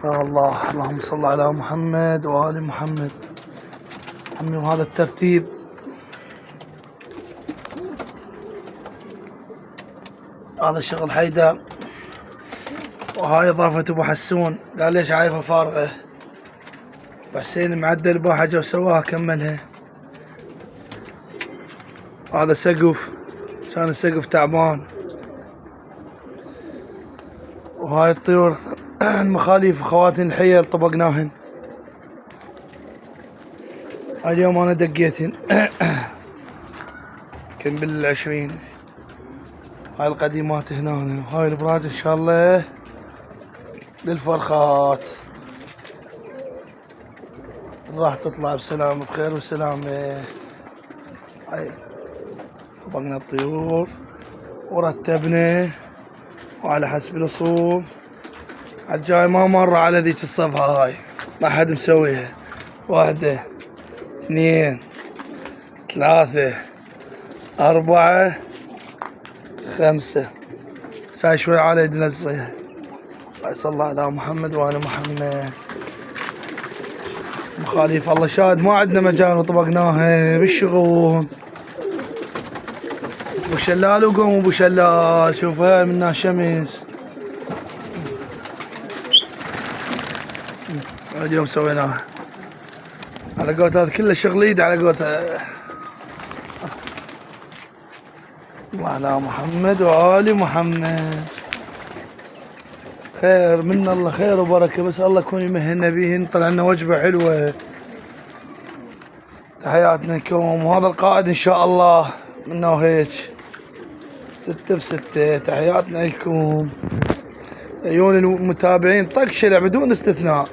يا الله، اللهم صل على محمد وآل محمد. عمي وهذا الترتيب. هذا شغل حيدر، وهاي إضافة أبو حسون. قال ليش عايفة فارغة؟ وحسين معدل بها حاجة وسواها كملها. هذا سقف، كان السقف تعبان. وهاي الطيور المخاليف خواتن الحيل طبقناهن. اليوم انا دقيتهن كم بال20. هاي القديمات هنا، وهاي الابراج ان شاء الله للفرخات راح تطلع بسلام بخير وسلامة. هاي طبقنا الطيور ورتبنا وعلى حسب الأصول. الجاي ما مر على ذيك الصفحة هاي، ما حد مسويها. 1 2 3 4 5. ساي شوي على يد نزيها. صلى الله على محمد وعلى محمد. مخاليف الله شاهد ما عندنا مجال وطبقناها بالشغل. ابو شلال وقوم ابو شلال، شوف هاي منها شمس. اليوم سويناها على قولت هذا كله شغل ايد، على قولت وعلى محمد وآل محمد. خير من الله، خير وبركة، بس الله يكون يمهلنا بيهن. طلع لنا وجبة حلوة. تحياتنا لكم. وهذا القائد ان شاء الله منه هيك 6 ب6. تحياتنا لكم عيون المتابعين طق شلع بدون استثناء.